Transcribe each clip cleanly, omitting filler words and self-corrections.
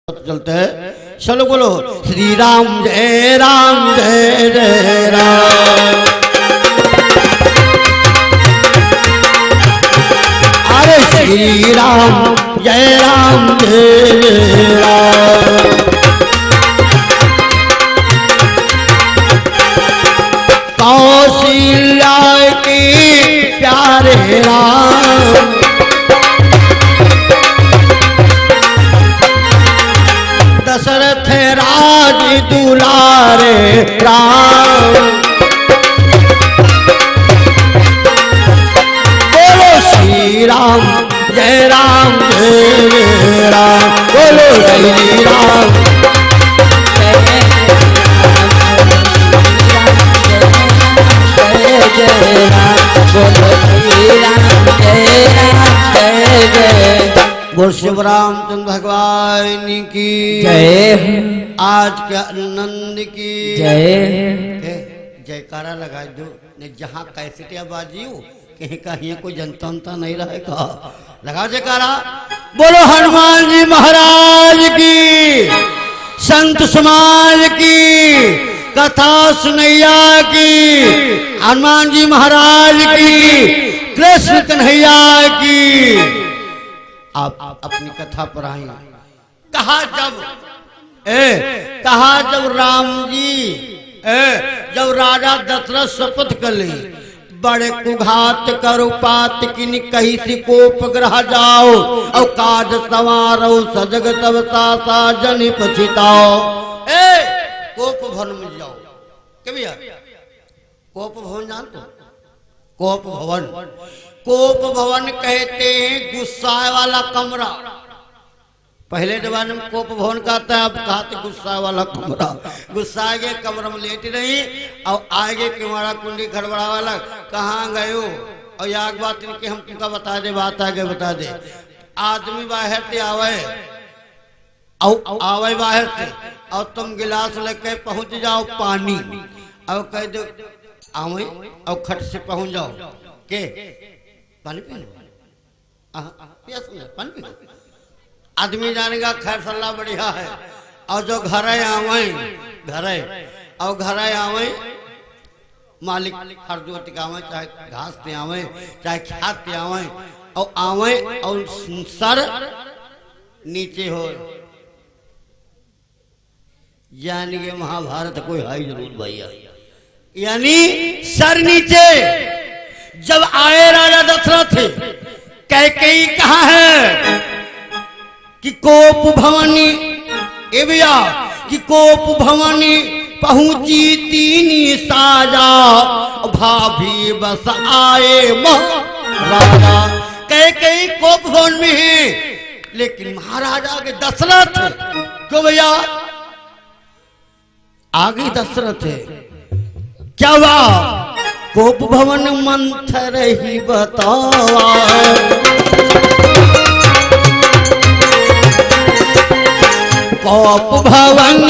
चलते हैं। चलो बोलो श्री राम जय जय राम। अरे श्री राम जय राम। कौशल्या के प्यारे राम, दशरथ राज दुलारे राम। बोलो श्री राम जय राम। बोलो श्री राम जय राम। बोलो श्री राम जय राम जय जय। बोल शिव रामचंद्र भगवान की जय। आज के आनंद की जय। जयकारा लगा दो ने जहाँ कैसे बाजी हो कहीं कहीं कोई जनता उनता नहीं रहेगा। लगा जयकारा। बोलो हनुमान जी महाराज की, संत समाज की, कथा सुनैया की, हनुमान जी महाराज की, कृष्ण कन्हैया की। आप अपनी कथा पर आए। कहा जब राम जी जब राजा दशरथ शपथ कर ली, बड़े कुघात करो पात किन कही सी कोप ग्रह जाओ, और काज सवारो सजग तब सासा जन पछिताओ। कोप भवन में जाओ। क्या भैया कोप भवन जानते? कोप भवन, कोप भवन कहते हैं गुस्सा वाला कमरा। पहले जमाने में कोप भवन कहता है, अब कहते गुस्सा वाला कमरा। गुस्सा के कमरे में लेटी रही और आगे किवाड़ा कुंडी खड़बड़ा वाला कहाँ गए हो। और याग बात इनकी हम तुमका बता दे, बात आगे बता दे। आदमी बाहर से आवे बाहर से और तुम गिलास लेके पहुंच जाओ पानी, और कह दो आवे और खट से पहुंच जाओ के पानी पी लो। पानी पी लो। आदमी जानेगा खैर सल्ला बढ़िया है। और जो घर आवे और घर आवे मालिक हर जो टिकावे, चाहे घास पे आवे चाहे खाद पे आवे, और आवे और सर नीचे हो, यानी कि महाभारत कोई हाई जरूर भैया, यानी सर नीचे। जब आए राजा दशरथ, कैकेयी कहाँ है कि कोप भवानी, ए भैया कि कोप भवानी पहुंची तीनी साजा, भाभी बस आए महाराजा। कैकेयी कोप भवन में है, लेकिन महाराजा के दशरथ क्यों भैया आगे दशरथ है। क्या हुआ? कोप भवन मंथर ही बतावा, कोप भवन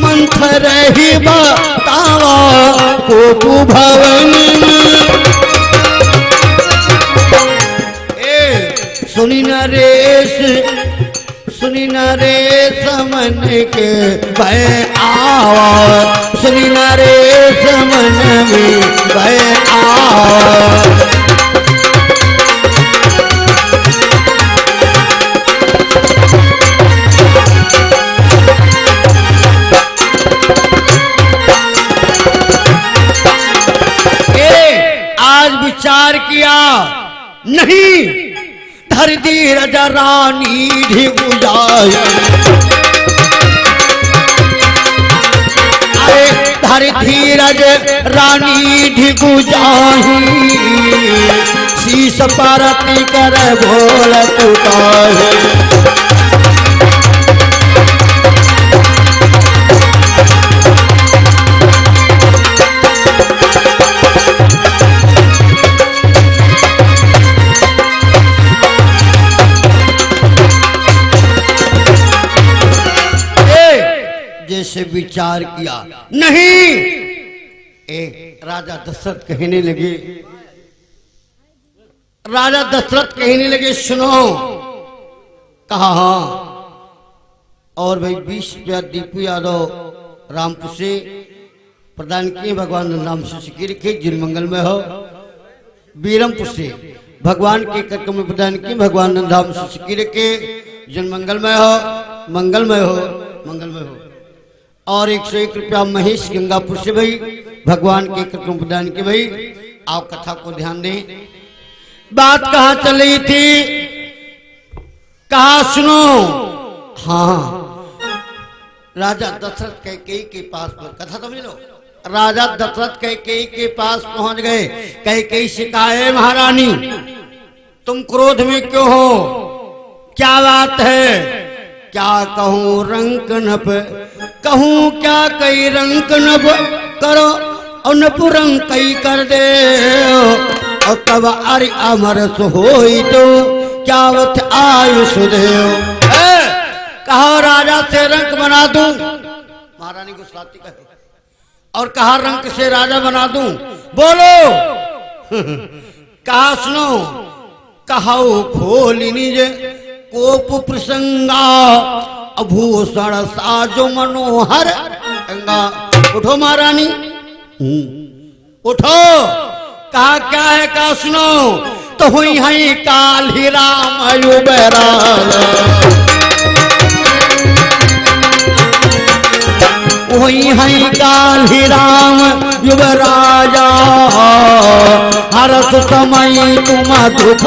मंथर ही बतावा। कोप भवन सुनी नरेश मन के भय आवा, सुनी नरेश मन में भय आवा। आज विचार किया नहीं, धर धीरज रानी ढिगुजाई। अरे धर धीरज रानी ढिगुजाई, शीश पारती कर भोल टूटाई। जैसे विचार किया नहीं, राजा दशरथ कहने लगे, राजा दशरथ कहने लगे सुनो। कहा हाँ और भाई 20 रुपया दीपू यादव रामपुर से प्रदान किए भगवान नाम से सिक्के रखे जिन मंगल में हो। बीरमपुर से भगवान के कार्यक्रम में प्रदान किए भगवान नाम से सिक्के रखे जिन मंगलमय हो, मंगलमय हो, मंगलमय हो। और 101 रुपया महेश गंगापुर से भाई भगवान के कार्यक्रम प्रदान किए। भाई आप कथा को ध्यान दें। बात कहाँ चल रही थी, कहा सुनो। हाँ, राजा दशरथ कैकेयी के पास, कथा समझ लो। राजा दशरथ कैकेयी के पास पहुंच गए। कैकेयी से कहा, है महारानी तुम क्रोध में क्यों हो, क्या बात है? क्या कहूं रंक नप, कहूं क्या कई रंक नप करो और नपुरंग कई कर दे और तब अरि अमर सोई तो क्या वत आयुष देव। कहा राजा से रंक बना दूं, महारानी गुस्साती कहे, और कहा रंक से राजा बना दूं, बोलो। कहा सुनो, कहो खोल निज कोप प्रसंगा अभूषण साजो मनोहर गंगा। उठो महारानी, उठो। कहा क्या है, कहा सुनो। तो हुई है काल ही राम वही है काल ही राम युवराजा हरस समय तुम दुख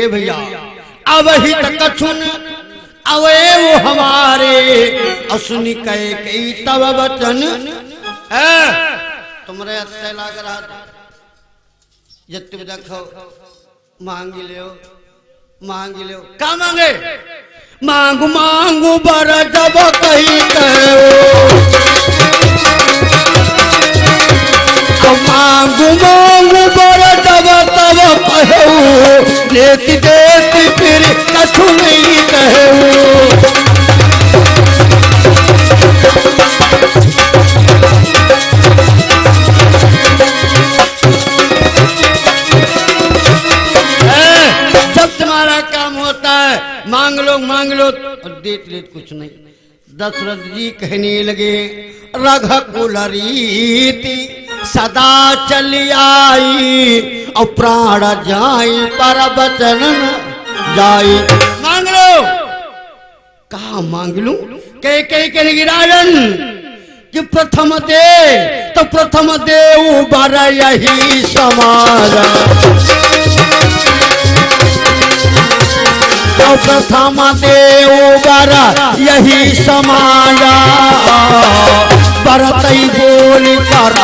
भैया। अब ही तक सुन अवे वो हमारे असुनी कहे कई तब वचन तुमरे अच्छे लग रहा जब तुम देखो मांगी ले, मांगी ले। क्या मांगे? मांगू मांगू बर जब कही मांगू मांगू बर जब तब कहू लेती देती फिर कछु नहीं कहू। जब तुम्हारा काम होता है मांग लो और देख लेत कुछ नहीं। दशरथ जी कहने लगे रघुकुल रीति सदा चली आई और प्राण जाई पर बचन जाई। मांग लो। कहा मांग लू? कह लगी राजन कि प्रथम दे तो प्रथम देव बर यही समाज तो प्रथम देव बर यही समाजा बरतई बोली कर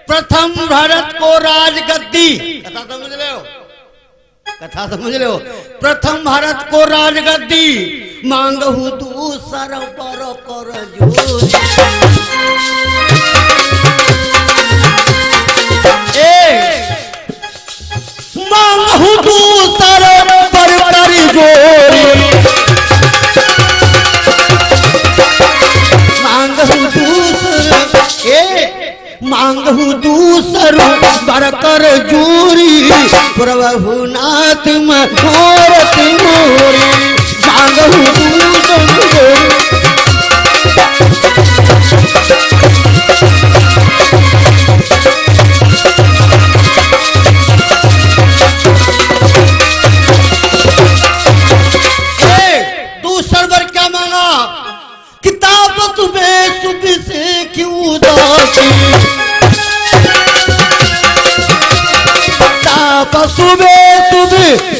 प्रथम भरत को राजगद्दी। कथा समझ ले हो, कथा समझ ले हो। प्रथम भरत को राजगद्दी मांगहु दूसर पर जोरी। मांगहु दूसर पर जोरी मांगहु दूसर मांगहु दूसर बरकर जोरी प्रभुनाथ मनोरथ मोरी। मांगहु दूसर दूसर बर क्या मांगा? किताब तुम्हें सुबह से क्यों उदासी सुबह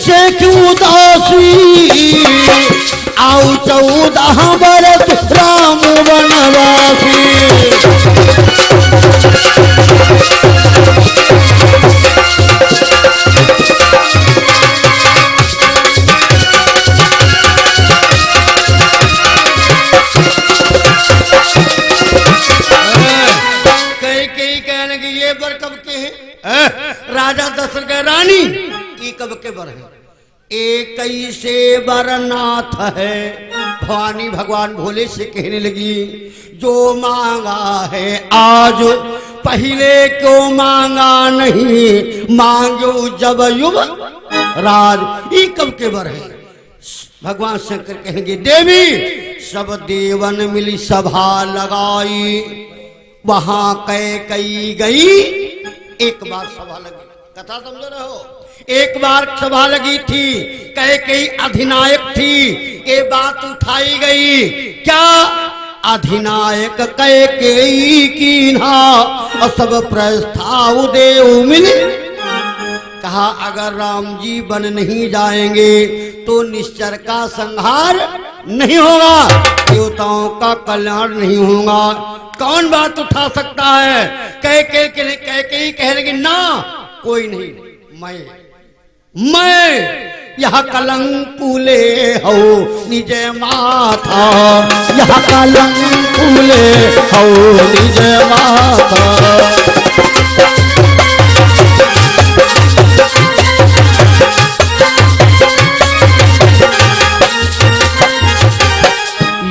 से क्यों उदासी कहाँ बरस राम वनवासी। कई कहने की ये बर कब के हैं? राजा दशरथ के रानी ये कब के बर है? एक से बरनाथ है। भवानी भगवान भोले से कहने लगी जो मांगा है आज पहले क्यों मांगा नहीं, मांगो जब युग राज। ये कब के बर है? भगवान शंकर कहेंगे देवी सब देवन मिली सभा लगाई, वहां कई गई। एक बार सभा लगी, कथा समझ रहे हो? एक बार सभा लगी थी, कई अधिनायक थी, ये बात उठाई गई क्या अधिनायक कई कीन्हा और सब प्रस्ताव देव मिले। कहा अगर राम जी बन नहीं जाएंगे तो निश्चर का संहार नहीं होगा, देवताओं का कल्याण नहीं होगा। कौन बात उठा सकता है? कई कह लगी ना कोई नहीं, मैं यह कलंकुले हो निज माथा, यह कलंकुले हो निज माथा।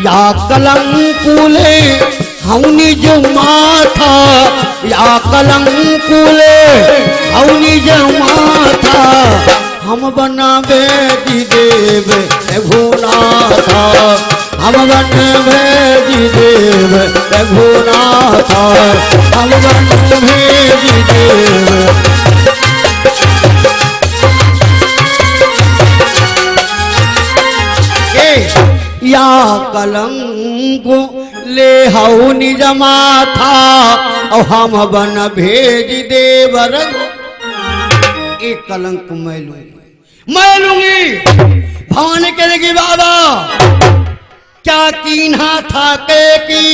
या कलंकुले हूँ निज माथा, या कलंकुले हूँ निज माथा। हम बनावे देव रघुनाथा, हम बनावे देव रघुनाथा, हम बनावे देव। या कलंकु ले हऊ निज माथा और हम बन भेज देव रघु। एक कलंक मैं लूंगी। भवानी के लगी बाबा क्या कीन्हा था के की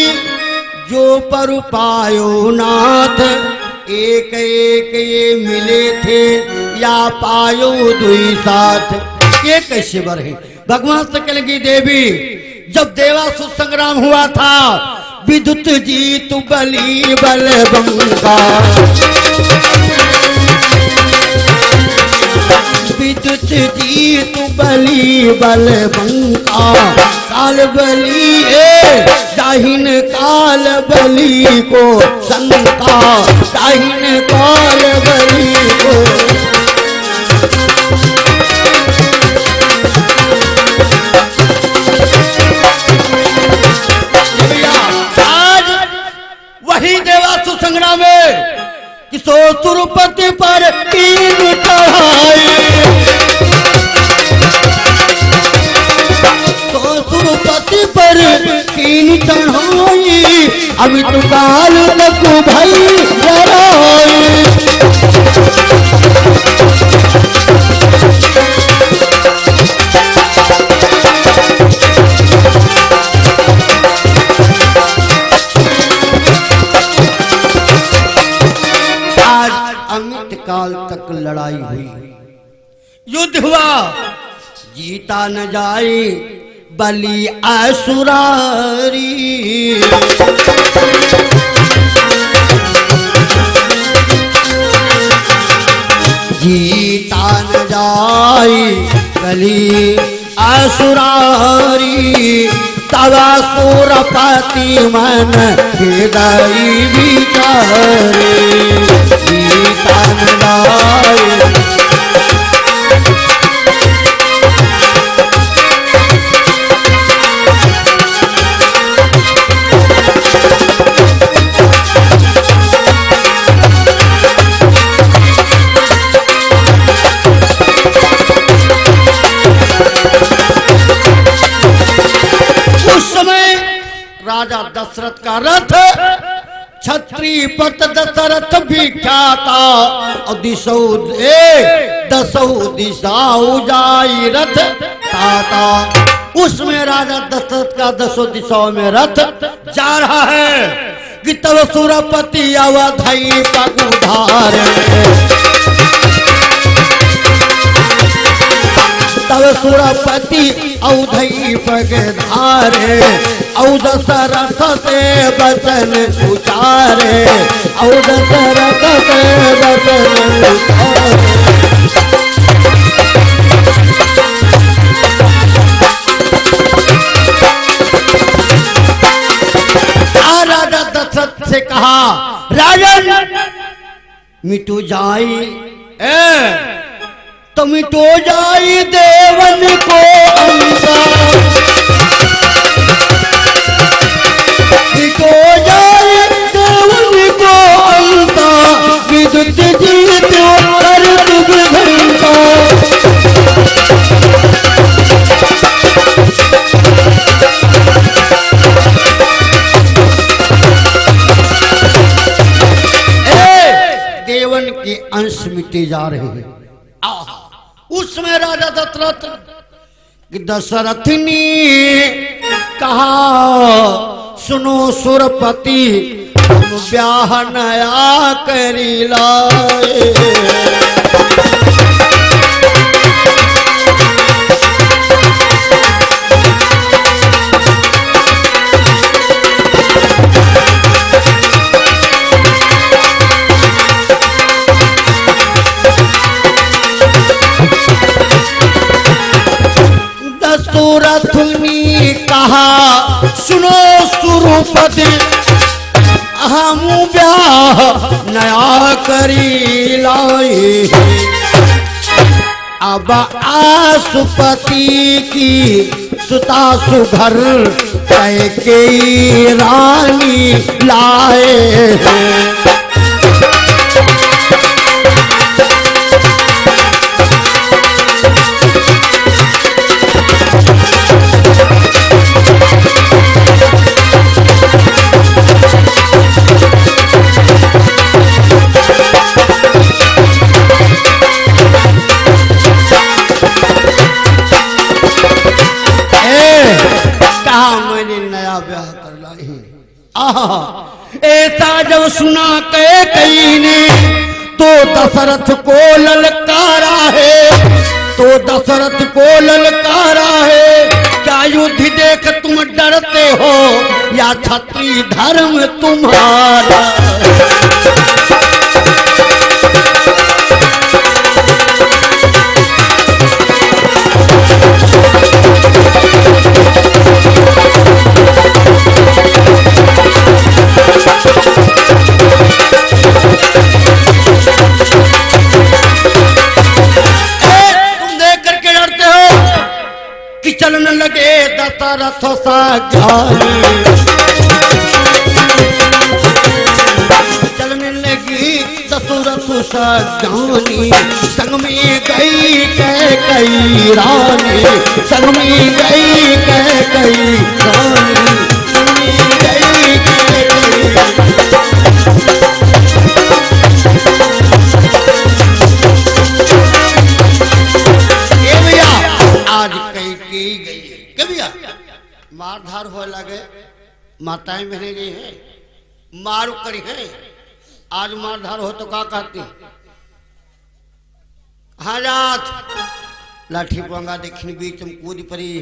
जो पर पायो नाथ, एक ये मिले थे या पायो दुई साथ। ये कैसे बर है? भगवान से कह लगी देवी जब देवासुर संग्राम हुआ था विद्युत जीत बलि बलबंका, विद्युत जीत बलि बलबंका। काल बलि दाहिन काल बलि को शंका, दाहिन काल बलि को। देवासुर संग्राम में कि सुरपति पर तीन चढ़ाई, सुरपति पर तीन चढ़ाई। अभी तो काल तक भाई लड़ाई। अमित काल तक लड़ाई हुई, युद्ध हुआ, जीता न जाए बलि असुरारी। जीता न जाए बलि असुरारी। तवा सुरपति मन हृदय विचारे, जीता न जाए। राजा दशरथ का रथ छत्रीपत दशरथ विख्याता और दसौ दिशाऊ जाई रथ ताता। उसमें राजा दशरथ का दसों दिशाओं में रथ जा रहा है कि तब सुरपति अवधई पगुधार, तब सुरपति अवधई पगधारे, औ दशरथ से वचन उचारे, औ दशरथ से वचन उचारे। राजा दशरथ से कहा, राजन मिटो जाई तो मिटो जाई देवन को अंता, मिटो जाई देवन को अंता, विद्युत जीत कर दुख घंटा। देवन के अंश मिटे जा रहे हैं। उसमें राजा दशरथ ने कहा, सुनो सुरपति हम ब्याह नया करी लाए, दशरथ ने कहा, सुनो सुरपति हम ब्याह नया करी लाए, अब आसुपति की सुता सुघर कैकेयी रानी लाए हैं। ऐसा जब सुना कैकेयी ने तो दशरथ को ललकारा है, तो दशरथ को ललकारा है, क्या युद्ध देख तुम डरते हो या क्षत्रिय धर्म तुम्हारा। चलन लगे दशरथ सा जानी, चलने लगी दशरथ सा जानी, संग में गई कैकेयी रानी, संग में गई कैकेयी रानी, संग में गई कैकेयी। आज कैकेयी गई है, कभी मारधार हो लगे, माताएं बहने गई हैं, मारू करी है। आज मारधार हो तो क्या कहती, हाँ जात लाठी पंगा देखने बीच में कूद पड़ी,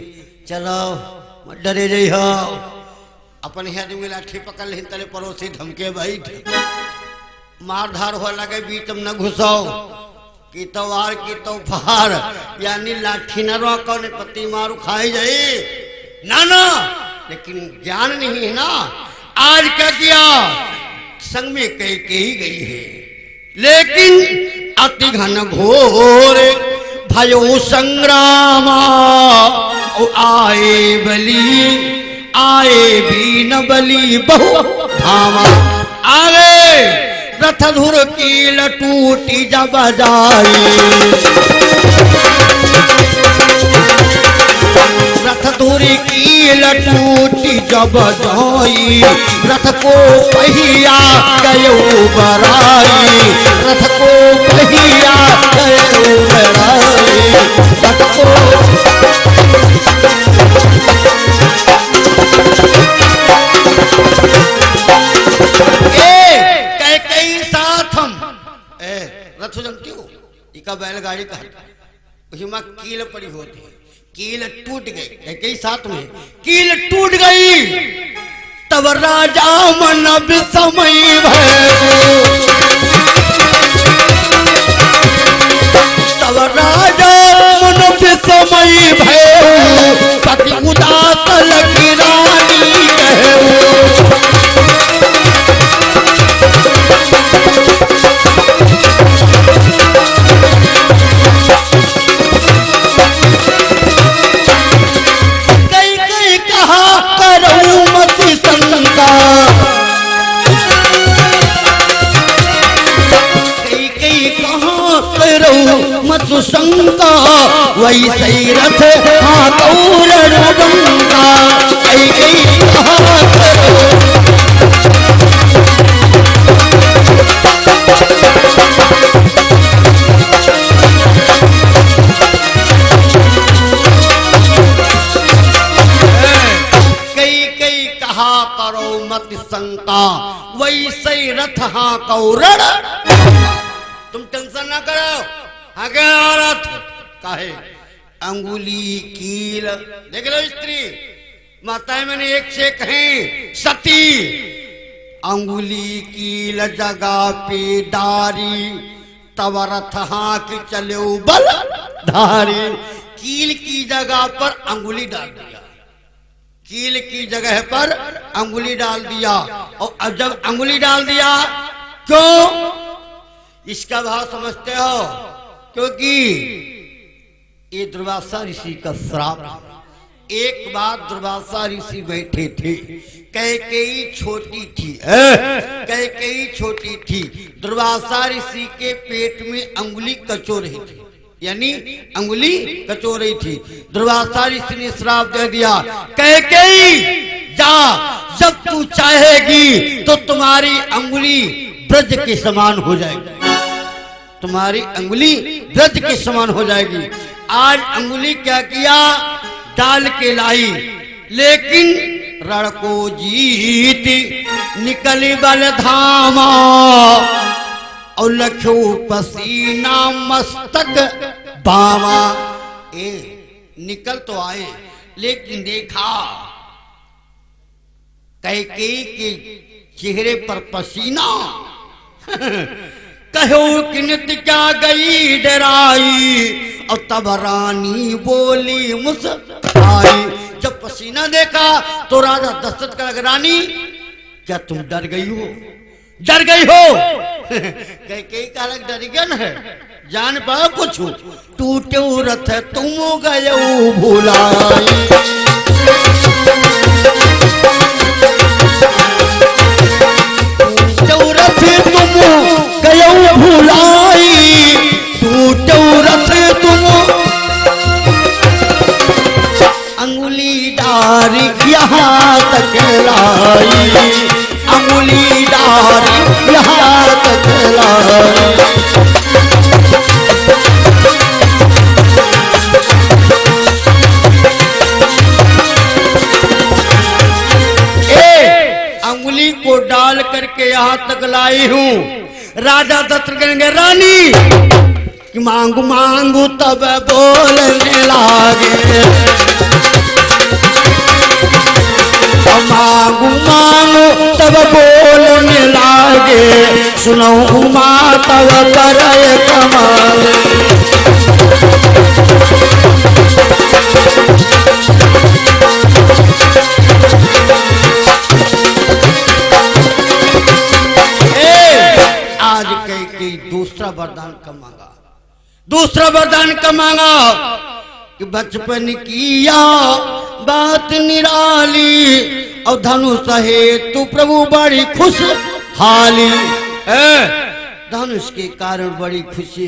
चलो डरे रही हो, अपने हाथ में लाठी पकड़ ले, तले पड़ोसी धमके बैठ, मारधार हो लगे बीच में न घुसाओ, की तवार की तोफार यानी लाठी न रोको ने पति मारू खाई जाए ना ना, लेकिन ज्ञान नहीं है ना। आज क्या किया, संग में कैकेयी गई है, लेकिन अति घन घोर भयो संग्राम, आए बली आए भी न बली बहु धामा, आगे रथधुर की लटूटी जब जाई, रथधुर की लटूटी जब जाई, रथ को पहिया गयो बराई, रथ को पहिया गयो बराई, रथ को जानती हो? इका बैलगाड़ी का उसमें कील पड़ी होती है, कील टूट गई, कई साथ में कील टूट गई, तब राजा मन विस्मय भय, तब राजा मन विस्मय भय, पति उदास लगी रानी कहे। मत शंका वही सही रथ हाँ कौर डंका, कई कई कहा करो मत शंका वही सही रथ हाँ कौर। तुम टेंशन ना करो, आगे औरत काहे अंगुली कील देख लो, स्त्री माताएं मैंने एक से कहें सती, अंगुली कील जगह पे डारी, तब रथ हाँक चले बल धारी। कील की जगह पर अंगुली डाल दिया, कील की जगह पर अंगुली डाल दिया, और अब जब अंगुली डाल दिया क्यों? इसका भाव समझते हो? क्योंकि ये दुर्वासा ऋषि का श्राप। एक बार दुर्वासा ऋषि बैठे थे, कैकेयी छोटी थी, कैकेयी छोटी थी, दुर्वासा ऋषि के पेट में अंगुली कचो रही थी, यानी अंगुली कचो रही थी। दुर्वासा ऋषि ने श्राप दे दिया, कैकेयी जा, जब तू चाहेगी तो तुम्हारी अंगुली ब्रज के समान हो जाएगी, तुम्हारी अंगुली ब्रज के समान हो जाएगी। आज अंगुली क्या किया? डाल के लाई, लेकिन रण को जीत निकली बल धामा, और लख्यो पसीना मस्तक बावा। ए निकल तो आए, लेकिन देखा कैकेयी के चेहरे पर पसीना। कहो कि नित्य क्या गई डराई, और तब रानी बोली मुस्काई। जब पसीना देखा तो राजा दशरथ का लगा, रानी क्या तुम डर गई हो? डर गई हो? कैकेयी का अलग डरिगन है, जान पाओ कुछ? टूटे रथ तुम गयो भुलाई, गयो भुलाई, टूटो रथ तुम अंगुली डारी यहाँ तक लाई, अंगुली डारी यहाँ तक लाई। अंगुली को डाल करके यहाँ तक लाई हूँ। राजा दत्त कहेंगे, रानी कि मांगू मांगू तब बोलने लागे, मांगू मांगू तब बोलने लागे, सुनो माँ तब करे कमाल। दूसरा वरदान का मांगा, दूसरा वरदान का मांगा कि बचपन किया बात निराली, और धनुष है तू प्रभु बड़ी खुश हाली। धनुष के कारण बड़ी खुशी,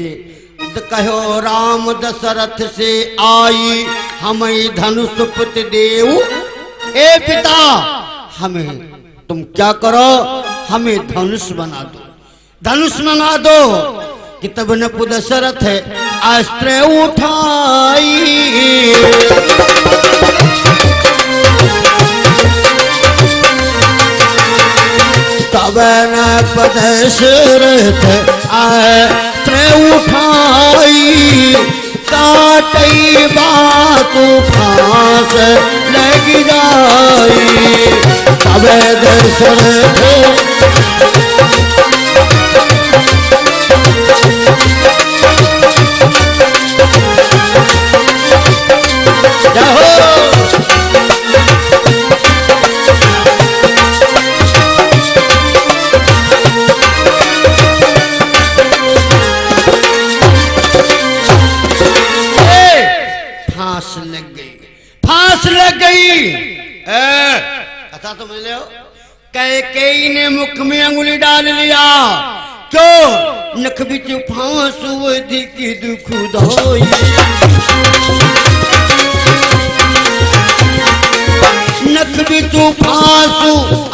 कहो राम दशरथ से आई, हमें धनुष पुत्र देव। ए पिता, हमें तुम क्या करो, हमें धनुष बना दो, धनुष मंगा दो। कि तब न दशरथ अस्त्र उठाई, तब न दशरथ आए नत्र उठाई काटई बात फांस लग जाई तब दर्शन फांस लग गई कथा तो मिले हो। कैकेयी ने मुख में अंगुली डाल लिया क्यों नख बिच फांस अधिक दुख दोई नख बिच फांस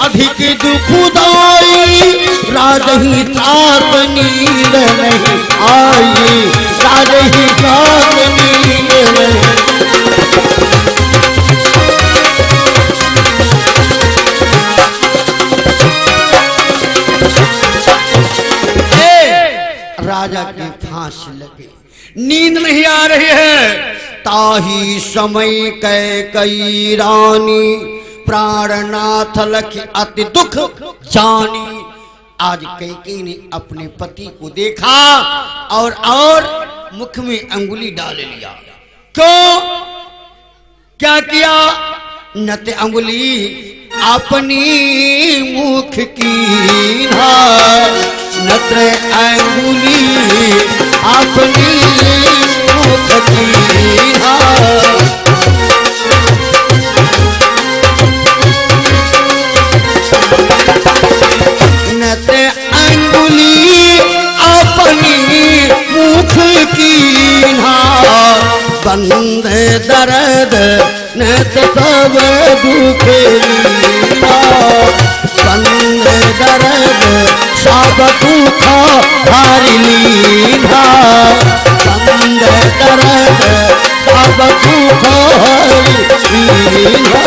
अधिक दुख दोई राजही तात नींद नहीं आई राजही तात नींद नहीं राजा की फांस लगी नींद नहीं आ रही है ताही समय कैकेयी रानी प्राणनाथ लख अति दुख जानी। आज कैकेयी ने अपने पति को देखा और मुख में अंगुली डाल लिया क्यों क्या किया नत अंगुली अपनी मुख की नत्र अंगुली अपनी मुख की नत्र अंगुली अपनी मुख की बंद दर्द नत तब दुखे बंद दर्द सब दुख हारी लीधा बंद दर्द सब दुख हारी लीधा।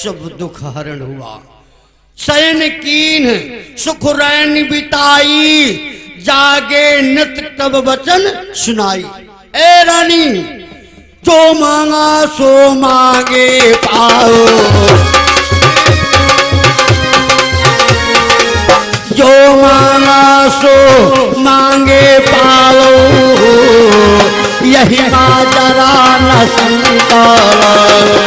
सब दुख हरण हुआ शयन कीन सुख रैन बिताई जागे नित तब वचन सुनाई। ए रानी जो मांगा सो मांगे पाओ जो मांगा सो मांगे पाओ यही माजरा न संताल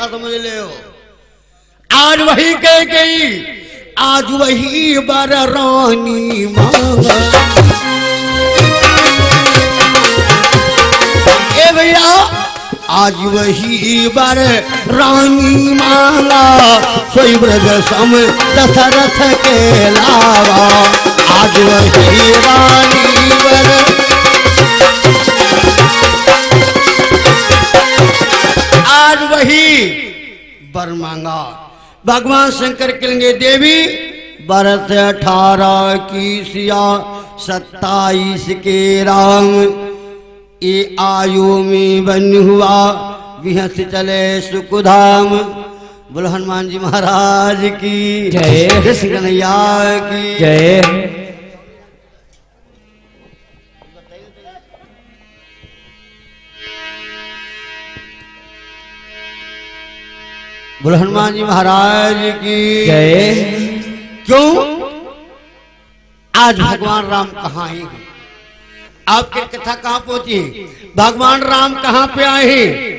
समझ ले हो। आज वही कैकेयी आज वही बर रानी मांगा ए भैया आज वही बर रानी मांगा सोई ब्रज सम दशरथ के लावा आज वही रानी बर आज वही वर मांगा। भगवान शंकर कहेंगे देवी बरस 18 की सिया 27 के राम ये आयु में बन हुआ विहस चले सुखधाम। बोलो हनुमान जी महाराज की जय कृष्ण कन्हैया की जय। बोलो हनुमान जी महाराज की जय। क्यों आज भगवान राम कहाँ हैं? आपकी कथा कहाँ पहुंची? भगवान राम कहाँ पे आए हैं?